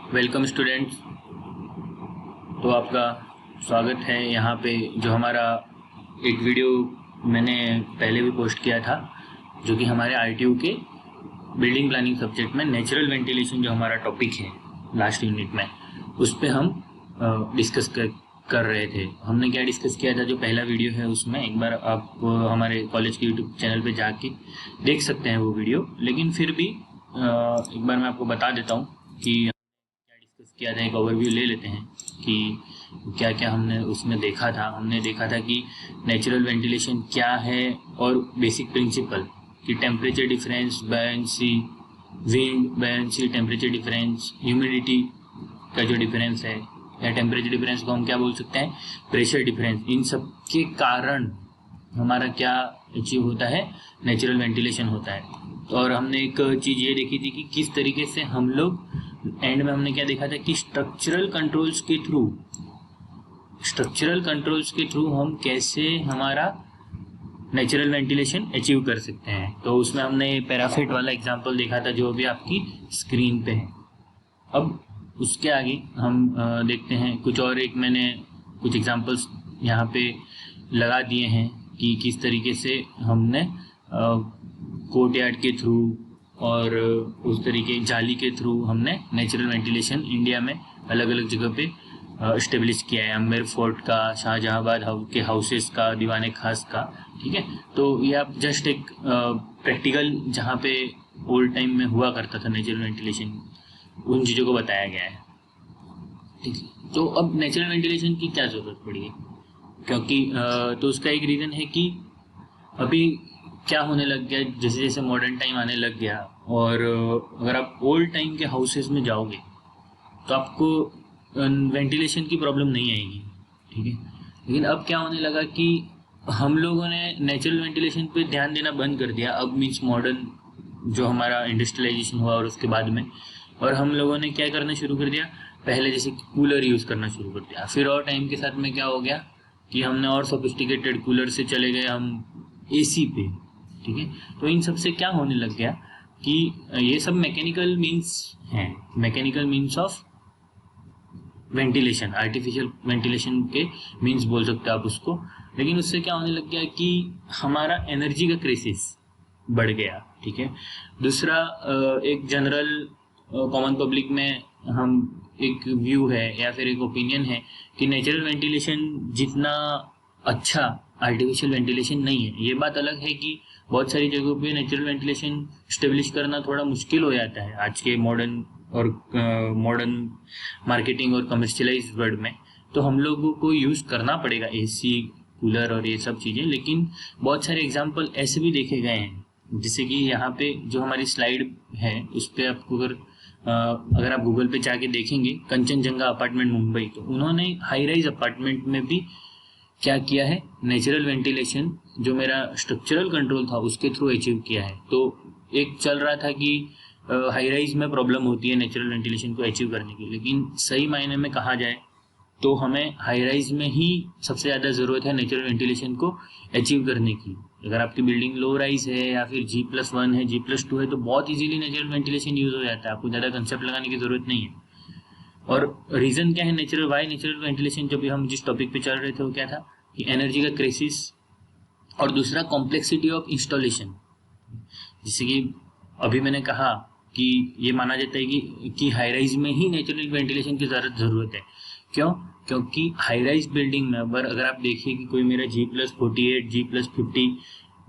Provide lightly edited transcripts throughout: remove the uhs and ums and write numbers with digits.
Welcome students. तो आपका स्वागत है यहाँ पे। जो हमारा एक वीडियो मैंने पहले भी पोस्ट किया था, जो कि हमारे आरटीयू के बिल्डिंग प्लानिंग सब्जेक्ट में नेचुरल वेंटिलेशन जो हमारा टॉपिक है लास्ट यूनिट में, उस पर हम डिस्कस कर रहे थे। हमने क्या डिस्कस किया था, जो पहला वीडियो है उसमें एक बार आप हमारे कॉलेज के यूट्यूब चैनल पे जाके देख सकते हैं वो वीडियो। लेकिन फिर भी एक बार मैं आपको बता देता हूँ कि क्या डिस्कस किया था। एक ओवरव्यू ले लेते हैं कि क्या क्या हमने उसमें देखा था। हमने देखा था कि नेचुरल वेंटिलेशन क्या है और बेसिक प्रिंसिपल कि temperature difference, buoyancy, wind buoyancy, temperature difference, humidity का जो डिफरेंस है, या टेम्परेचर डिफरेंस को हम क्या बोल सकते हैं, प्रेशर डिफरेंस। इन सब के कारण हमारा क्या अचीव होता है, नेचुरल वेंटिलेशन होता है। और हमने एक चीज़ ये देखी थी कि किस तरीके से हम लोग एंड में हमने क्या देखा था कि स्ट्रक्चरल कंट्रोल्स के थ्रू हम कैसे हमारा नेचुरल वेंटिलेशन अचीव कर सकते हैं। तो उसमें हमने पैराफिट वाला एग्जांपल देखा था जो अभी आपकी स्क्रीन पे है। अब उसके आगे हम देखते हैं कुछ और। एक मैंने कुछ एग्जांपल्स यहाँ पे लगा दिए हैं कि किस तरीके से हमने कोर्टयार्ड के थ्रू और उस तरीके जाली के थ्रू हमने नेचुरल वेंटिलेशन इंडिया में अलग अलग जगह पे इस्टेब्लिश किया है। अम्बेर फोर्ट का, शाहजहांबाद के हाउसेस का, दीवाने खास का। ठीक है, तो ये आप जस्ट एक प्रैक्टिकल जहाँ पे ओल्ड टाइम में हुआ करता था नेचुरल वेंटिलेशन, उन चीज़ों को बताया गया है। ठीक है, तो अब नेचुरल वेंटिलेशन की क्या ज़रूरत पड़ी है, क्योंकि तो उसका एक रीज़न है कि अभी क्या होने लग गया, जैसे जैसे मॉडर्न टाइम आने लग गया, और अगर आप ओल्ड टाइम के हाउसेस में जाओगे तो आपको वेंटिलेशन की प्रॉब्लम नहीं आएगी। ठीक है, लेकिन अब क्या होने लगा कि हम लोगों ने नेचुरल वेंटिलेशन पे ध्यान देना बंद कर दिया। अब मीन्स मॉडर्न जो हमारा इंडस्ट्रियलाइजेशन हुआ और उसके बाद में, और हम लोगों ने क्या करना शुरू कर दिया, पहले जैसे कूलर यूज़ करना शुरू कर दिया। फिर और टाइम के साथ में क्या हो गया कि हमने और सोफिस्टिकेटेड कूलर से चले गए हम एसी पे। ठीक है, तो इन सब से क्या होने लग गया कि ये सब मैकेनिकल मीन्स हैं, mechanical means of ventilation, artificial ventilation के मीन्स बोल सकते हो आप उसको। लेकिन उससे क्या होने लग गया कि हमारा एनर्जी का क्राइसिस बढ़ गया। ठीक है, दूसरा एक जनरल कॉमन पब्लिक में हम एक व्यू है या फिर एक ओपिनियन है कि नेचुरल वेंटिलेशन जितना अच्छा आर्टिफिशियल वेंटिलेशन नहीं है। ये बात अलग है कि बहुत सारी जगहों पे नेचुरल वेंटिलेशन स्टेब्लिश करना थोड़ा मुश्किल हो जाता है आज के मॉडर्न मार्केटिंग और कमर्शियलाइज वर्ल्ड में। तो हम लोगों को यूज़ करना पड़ेगा एसी, कूलर और ये सब चीज़ें। लेकिन बहुत सारे एग्जांपल ऐसे भी देखे गए हैं, जैसे कि यहाँ पे जो हमारी स्लाइड है उस पर आपको अगर आप गूगल पे जाके देखेंगे कंचनजंगा अपार्टमेंट मुंबई, तो उन्होंने हाई राइज अपार्टमेंट में भी क्या किया है, नेचुरल वेंटिलेशन जो मेरा स्ट्रक्चरल कंट्रोल था उसके थ्रू अचीव किया है। तो एक चल रहा था कि हाई राइज में प्रॉब्लम होती है नेचुरल वेंटिलेशन को अचीव करने की, लेकिन सही मायने में कहा जाए तो हमें हाई राइज में ही सबसे ज़्यादा ज़रूरत है नेचुरल वेंटिलेशन को अचीव करने की। अगर आपकी बिल्डिंग लो राइज है या फिर G+1 है, G+2 है, तो बहुत इजीली नेचुरल वेंटिलेशन यूज़ हो जाता है, आपको ज़्यादा कंसेप्ट लगाने की ज़रूरत नहीं है। और रीज़न क्या है नेचुरल वेंटिलेशन, जब भी हम जिस टॉपिक पे चल रहे थे वो क्या था कि एनर्जी का क्राइसिस, और दूसरा कॉम्प्लेक्सिटी ऑफ इंस्टॉलेशन। जैसे कि अभी मैंने कहा कि ये माना जाता है कि हाई राइज में ही नेचुरल वेंटिलेशन की ज़रूरत है। क्यों? क्योंकि हाई राइज बिल्डिंग में अगर आप देखिए कि कोई मेरा G+48, G+50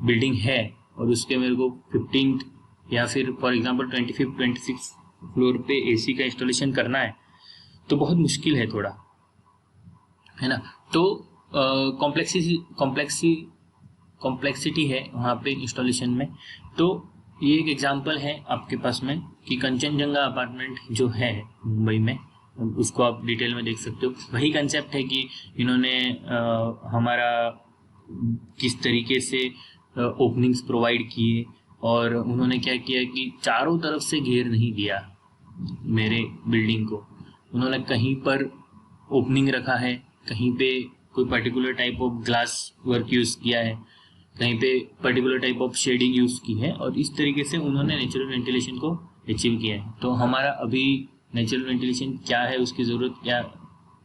बिल्डिंग है और उसके मेरे को 15 या फिर फॉर एग्जांपल 25-26 फ्लोर पे एसी का इंस्टॉलेशन करना है, तो बहुत मुश्किल है थोड़ा, है ना। तो कॉम्प्लेक्सिटी है वहाँ पे इंस्टॉलेशन में। तो ये एक एग्जांपल है आपके पास में कि कंचनजंगा अपार्टमेंट जो है मुंबई में, उसको आप डिटेल में देख सकते हो। वही कंसेप्ट है कि इन्होंने हमारा किस तरीके से ओपनिंग्स प्रोवाइड किए, और उन्होंने क्या किया कि चारों तरफ से घेर नहीं दिया मेरे बिल्डिंग को। उन्होंने कहीं पर ओपनिंग रखा है, कहीं पे कोई particular type of glass work use किया है, कहीं पे particular type of shading use की है, और इस तरीके से उन्होंने नेचुरल वेंटिलेशन को अचीव किया है। तो हमारा अभी नेचुरल वेंटिलेशन क्या है, उसकी ज़रूरत क्या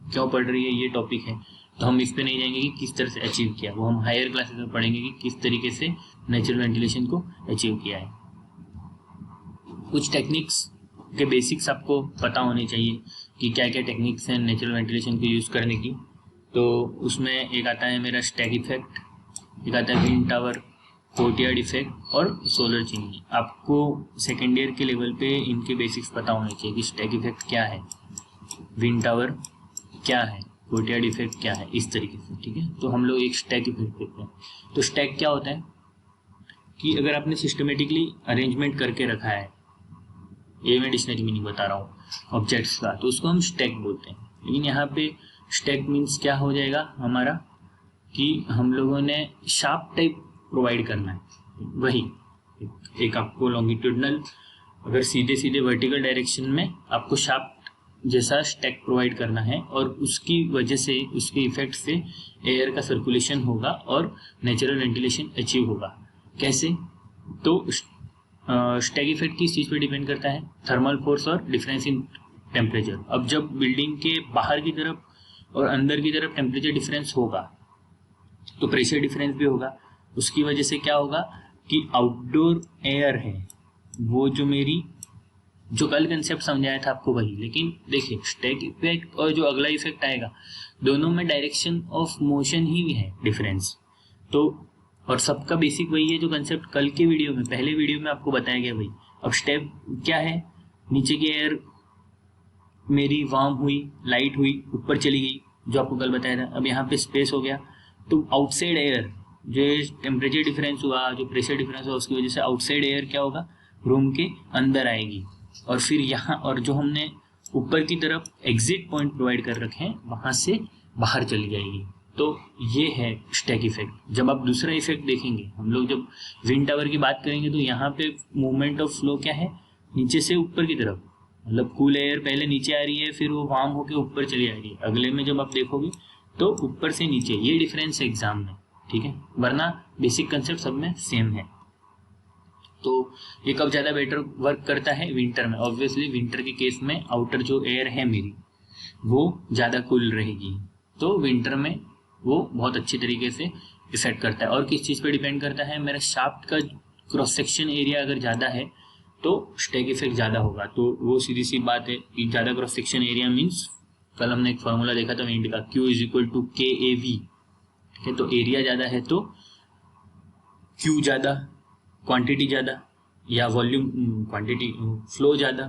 क्यों पड़ रही है, ये टॉपिक है। तो हम इस पे नहीं जाएंगे कि किस तरह से अचीव किया, वो हम हायर क्लासेस में पढ़ेंगे कि किस तरीके से नेचुरल वेंटिलेशन को अचीव किया है। कुछ टेक्निक्स के बेसिक्स आपको पता होने चाहिए कि क्या क्या टेक्निक्स हैं नेचुरल वेंटिलेशन को यूज़ करने की। तो उसमें एक आता है मेरा स्टैक इफेक्ट, एक आता है विंड टावर, कोर्टयार्ड इफेक्ट और सोलर चिमनी। आपको सेकेंड ईयर के लेवल पे इनके बेसिक्स पता होने चाहिए कि स्टैक इफेक्ट क्या है, विंड टावर क्या है, कोर्टयार्ड इफेक्ट क्या है, इस तरीके से, ठीक है। तो हम लोग एक स्टैक इफेक्ट देखते हैं। तो स्टैक क्या होता है कि अगर आपने सिस्टमेटिकली अरेंजमेंट करके रखा है, ये मैं डिक्शनरी मीनिंग बता रहा हूँ ऑब्जेक्ट्स का, तो उसको हम स्टैक बोलते हैं। लेकिन यहाँ पे स्टैक मीन्स क्या हो जाएगा हमारा कि हम लोगों ने शार्प टाइप प्रोवाइड करना है। वही एक आपको लॉन्गिट्यूडनल, अगर सीधे सीधे वर्टिकल डायरेक्शन में आपको शार्प जैसा स्टैक प्रोवाइड करना है, और उसकी वजह से, उसके इफेक्ट से एयर का सर्कुलेशन होगा और नेचुरल वेंटिलेशन अचीव होगा। कैसे? तो स्टैक इफेक्ट किस चीज़ पर डिपेंड करता है? थर्मल फोर्स और डिफरेंस इन टेम्परेचर। अब जब बिल्डिंग के बाहर की तरफ और अंदर की तरफ टेम्परेचर डिफरेंस होगा तो प्रेशर डिफरेंस भी होगा। उसकी वजह से क्या होगा कि आउटडोर एयर है वो जो कल कंसेप्ट समझाया था आपको वही, लेकिन देखिए स्टैक इफेक्ट और जो अगला इफेक्ट आएगा दोनों में डायरेक्शन ऑफ मोशन ही है डिफरेंस। तो और सबका बेसिक वही है जो कंसेप्ट कल के वीडियो में, पहले वीडियो में आपको बताया गया वही। अब स्टेप क्या है? नीचे की एयर मेरी वार्म हुई, लाइट हुई, ऊपर चली गई, जो आपको कल बताया था। अब यहाँ पे स्पेस हो गया, तो आउटसाइड एयर, जो टेम्परेचर डिफरेंस हुआ, जो प्रेशर डिफरेंस हुआ, उसकी वजह से आउटसाइड एयर क्या होगा, रूम के अंदर आएगी, और फिर यहाँ, और जो हमने ऊपर की तरफ एग्जिट पॉइंट प्रोवाइड कर रखे हैं वहाँ से बाहर चली जाएगी। तो ये है स्टैक इफेक्ट। जब आप दूसरा इफेक्ट देखेंगे, हम लोग जब विंड टावर की बात करेंगे, तो यहाँ पे मूवमेंट ऑफ फ्लो क्या है, नीचे से ऊपर की तरफ, मतलब कूल एयर पहले नीचे आ रही है, फिर वो वार्म होकर ऊपर चली आ रही है। अगले में जब आप देखोगे तो ऊपर से नीचे, ये डिफरेंस है एग्जाम में, ठीक है, वरना बेसिक कंसेप्ट सब में सेम है। तो ये कब ज़्यादा बेटर वर्क करता है? विंटर में। ऑब्वियसली विंटर के केस में आउटर जो एयर है मेरी वो ज़्यादा कूल रहेगी, तो विंटर में वो बहुत अच्छी तरीके से इफेक्ट करता है। और किस चीज़ पे डिपेंड करता है? मेरा शाफ्ट का क्रॉस सेक्शन एरिया अगर ज़्यादा है तो स्टैक इफेक्ट ज़्यादा होगा। तो वो सीधी सी बात है कि ज़्यादा क्रॉस सेक्शन एरिया मीन्स, कल हमने एक फार्मूला देखा था विंड का, Q = KAV, ठीक है। तो एरिया ज़्यादा है तो Q ज़्यादा, क्वांटिटी ज़्यादा, या वॉल्यूम क्वांटिटी फ्लो ज़्यादा,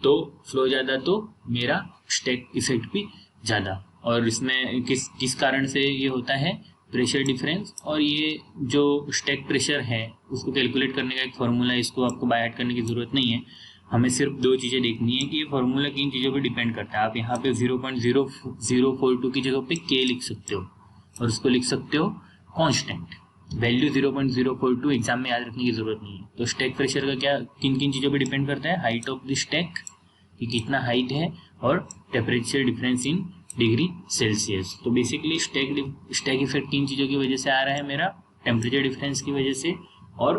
तो फ्लो ज़्यादा तो मेरा स्टैक इफेक्ट भी ज़्यादा। और इसमें किस कारण से ये होता है? Pressure difference. और ये जो स्टैक प्रेशर है उसको कैलकुलेट करने का एक फार्मूला है, इसको आपको बाय हार्ट करने की ज़रूरत नहीं है। हमें सिर्फ दो चीज़ें देखनी है कि ये फार्मूला किन चीज़ों पे डिपेंड करता है। आप यहाँ पे 0.0042 की जगह पे K लिख सकते हो, और उसको लिख सकते हो कांस्टेंट। वैल्यू 0.042 एग्जाम में याद रखने की जरूरत नहीं है। तो स्टैक प्रेशर का क्या, किन किन चीज़ों पे डिपेंड करता है? हाइट ऑफ द स्टैक, कि कितना हाइट है, और temperature difference in degree Celsius. तो बेसिकली स्टैक इफेक्ट किन चीज़ों की वजह से आ रहा है? मेरा टेम्परेचर डिफरेंस की वजह से। और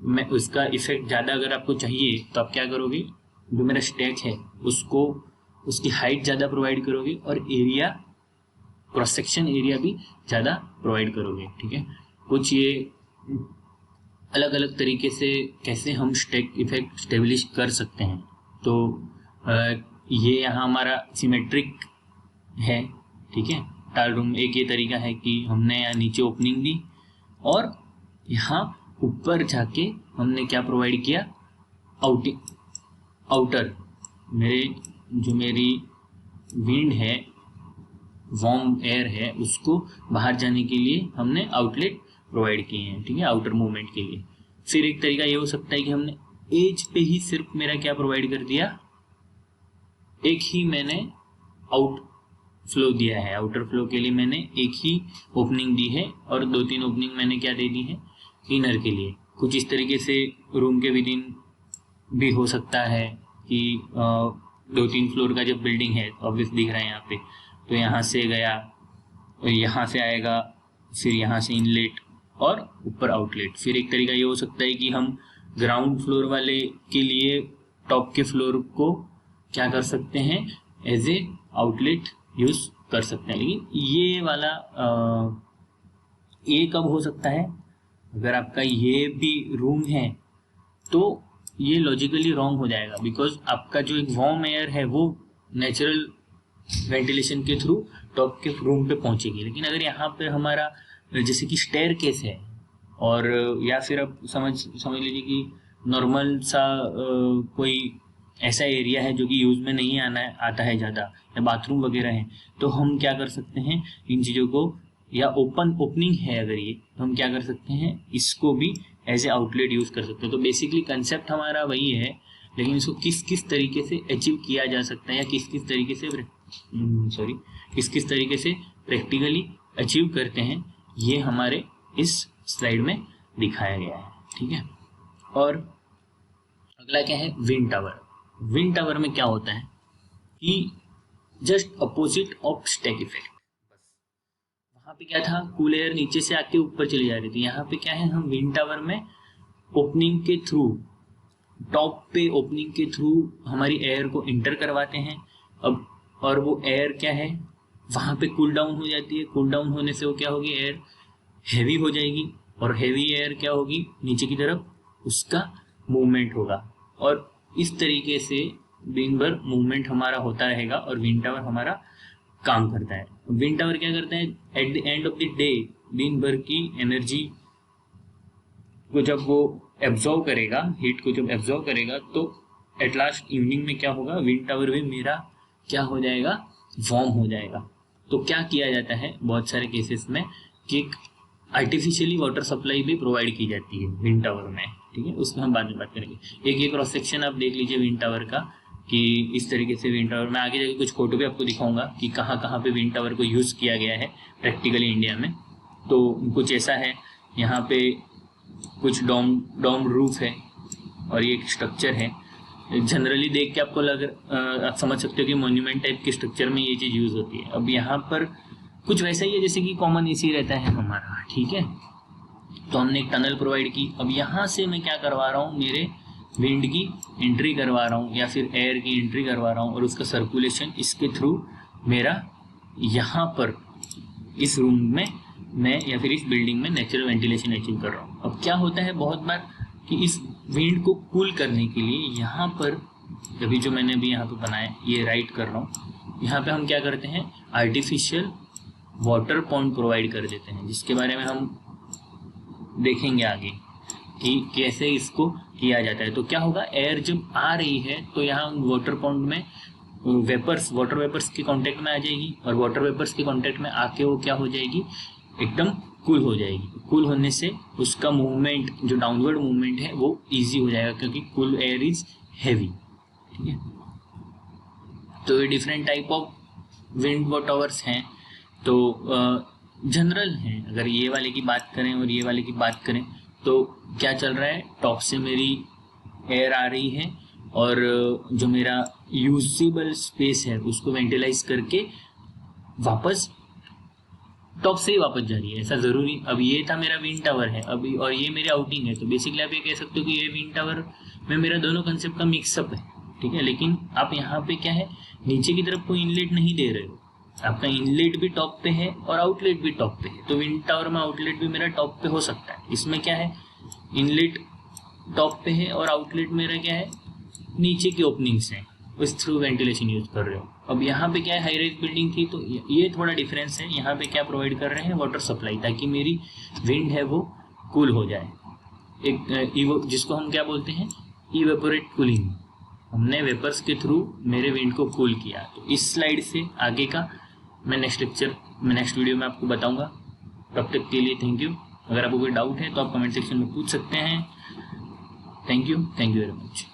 मैं उसका इफेक्ट ज़्यादा अगर आपको चाहिए तो आप क्या करोगे, जो मेरा स्टैक है उसको, उसकी हाइट ज़्यादा प्रोवाइड करोगे, और एरिया, क्रॉस सेक्शन एरिया भी ज़्यादा प्रोवाइड करोगे, ठीक है। कुछ ये अलग अलग तरीके से कैसे हम स्टैक इफेक्ट स्टेब्लिश कर सकते हैं। तो ये यहाँ हमारा सिमेट्रिक है, ठीक है। टाल रूम एक ये तरीका है कि हमने यहाँ नीचे ओपनिंग दी, और यहाँ ऊपर जाके हमने क्या प्रोवाइड किया, आउटर, मेरी विंड है, वार्म एयर है, उसको बाहर जाने के लिए हमने आउटलेट प्रोवाइड किए हैं, ठीक है, आउटर मूवमेंट के लिए। फिर एक तरीका ये हो सकता है कि हमने एज पे ही सिर्फ मेरा क्या प्रोवाइड कर दिया, एक ही मैंने आउट फ्लो दिया है, आउटर फ्लो के लिए मैंने एक ही ओपनिंग दी है, और 2-3 ओपनिंग मैंने क्या दे दी है इनर के लिए। कुछ इस तरीके से रूम के विदिन भी हो सकता है कि 2-3 फ्लोर का जब बिल्डिंग है, ऑब्वियस दिख रहा है यहाँ पे, तो यहाँ से गया, यहाँ से आएगा, फिर यहाँ से इनलेट, और ऊपर आउटलेट। फिर एक तरीका ये हो सकता है कि हम ग्राउंड फ्लोर वाले के लिए टॉप के फ्लोर को क्या कर सकते हैं, एज ए आउटलेट यूज कर सकते हैं। लेकिन ये वाला ये कब हो सकता है, अगर आपका ये भी रूम है तो ये लॉजिकली रॉन्ग हो जाएगा, बिकॉज आपका जो एक वार्म एयर है वो नेचुरल वेंटिलेशन के थ्रू टॉप के रूम पे पहुंचेगी। लेकिन अगर यहाँ पे हमारा जैसे कि स्टेयर केस है, और या फिर आप समझ लीजिए कि नॉर्मल सा कोई ऐसा एरिया है जो कि यूज में नहीं आता है ज़्यादा, या बाथरूम वगैरह है, तो हम क्या कर सकते हैं इन चीज़ों को, या ओपनिंग है अगर ये, तो हम क्या कर सकते हैं, इसको भी एज ए आउटलेट यूज कर सकते हैं। तो बेसिकली कंसेप्ट हमारा वही है, लेकिन इसको किस किस तरीके से अचीव किया जा सकता है, या किस किस तरीके से प्रैक्टिकली अचीव करते हैं, ये हमारे इस स्लाइड में दिखाया गया है। ठीक है, और अगला क्या है, विंड टावर। विंड टावर में क्या होता है कि just opposite of stack effect, वहाँ पे क्या था, कूल एयर नीचे से आके ऊपर चली जा रही थी। यहाँ पे क्या है, हम विंड टावर में ओपनिंग के थ्रू, टॉप पे ओपनिंग के थ्रू हमारी एयर को इंटर करवाते हैं। अब और वो एयर क्या है, वहाँ पे कूल डाउन हो जाती है। कूल डाउन होने से वो क्या होगी, एयर हैवी हो जाएगी, और हैवी एयर क्या होगी, नीचे की तरफ उसका मूवमेंट होगा, और इस तरीके से दिन भर मूवमेंट हमारा होता रहेगा और विंड टावर हमारा काम करता है। विंड टावर क्या करता है, at the end of the day दिन भर की एनर्जी को जब वो एब्जॉर्व करेगा, हीट को जब एब्जॉर्व करेगा, तो एट लास्ट इवनिंग में क्या होगा, विंड टावर भी मेरा क्या हो जाएगा, वार्म हो जाएगा। तो क्या किया जाता है बहुत सारे केसेस में कि आर्टिफिशियली वाटर सप्लाई भी प्रोवाइड की जाती है विंड टावर में। ठीक है, उसमें हम बाद में बात करेंगे। एक क्रॉस सेक्शन आप देख लीजिए विंड टावर का, कि इस तरीके से विंड टावर, मैं आगे जाके कुछ फोटो भी आपको दिखाऊंगा कि कहाँ कहाँ पे विंड टावर को यूज़ किया गया है प्रैक्टिकली इंडिया में। तो कुछ ऐसा है, यहाँ पे कुछ डॉम रूफ है, और ये एक स्ट्रक्चर है। जनरली देख के आपको आप समझ सकते हो कि मोन्यूमेंट टाइप के स्ट्रक्चर में ये चीज़ यूज़ होती है। अब यहाँ पर कुछ वैसा ही है जैसे कि कॉमन एसी रहता है हमारा। ठीक है, तो हमने एक टनल प्रोवाइड की। अब यहाँ से मैं क्या करवा रहा हूँ, मेरे विंड की एंट्री करवा रहा हूँ, या फिर एयर की एंट्री करवा रहा हूँ, और उसका सर्कुलेशन इसके थ्रू मेरा यहाँ पर इस रूम में मैं, या फिर इस बिल्डिंग में नेचुरल वेंटिलेशन अचीव कर रहा हूँ। अब क्या होता है बहुत बार कि इस विंड को कूल करने के लिए यहाँ पर, अभी जो मैंने अभी यहाँ पे बनाया, ये राइट कर रहा हूँ, यहाँ पे हम क्या करते हैं, आर्टिफिशियल वाटर पॉन्ड प्रोवाइड कर देते हैं, जिसके बारे में हम देखेंगे आगे कि कैसे इसको किया जाता है। तो क्या होगा, एयर जब आ रही है तो यहाँ वाटर पॉन्ड में वाटर वेपर्स के कांटेक्ट में आ जाएगी, और वाटर वेपर्स के कांटेक्ट में आके वो क्या हो जाएगी, एकदम कूल हो जाएगी। कूल होने से उसका मूवमेंट, जो डाउनवर्ड मूवमेंट है, वो इजी हो जाएगा, क्योंकि कूल एयर इज हैवी। ठीक है, तो ये different type of wind towers हैं। तो जनरल हैं, अगर ये वाले की बात करें और ये वाले की बात करें, तो क्या चल रहा है, टॉप से मेरी एयर आ रही है, और जो मेरा यूजेबल स्पेस है उसको वेंटिलाइज करके वापस टॉप से ही वापस जा रही है। ऐसा ज़रूरी, अब ये था मेरा विंड टावर है अभी, और ये मेरी आउटिंग है, तो बेसिकली आप ये कह सकते हो कि ये विंड टावर में मेरा दोनों कंसेप्ट का मिक्सअप है। ठीक है, लेकिन आप यहाँ पे क्या है, नीचे की तरफ कोई इनलेट नहीं दे रहे हो, आपका इनलेट भी टॉप पे है और आउटलेट भी टॉप पे है। तो विंड टावर में आउटलेट भी मेरा टॉप पे हो सकता है। इसमें क्या है, इनलेट टॉप पे है और आउटलेट मेरा क्या है, नीचे की ओपनिंग से उस थ्रू वेंटिलेशन यूज कर रहे हो। अब यहाँ पे क्या है, हाई राइज बिल्डिंग थी, तो ये थोड़ा डिफरेंस है। यहाँ पे क्या प्रोवाइड कर रहे हैं, वाटर सप्लाई, ताकि मेरी विंड है वो कूल हो जाए। एक जिसको हम क्या बोलते हैं, इवेपोरेट कूलिंग, हमने वेपर्स के थ्रू मेरे विंड को कूल किया। तो इस स्लाइड से आगे का मैं नेक्स्ट वीडियो में आपको बताऊंगा। तब तक के लिए थैंक यू। अगर आपको कोई डाउट है तो आप कमेंट सेक्शन में पूछ सकते हैं। Thank you very much.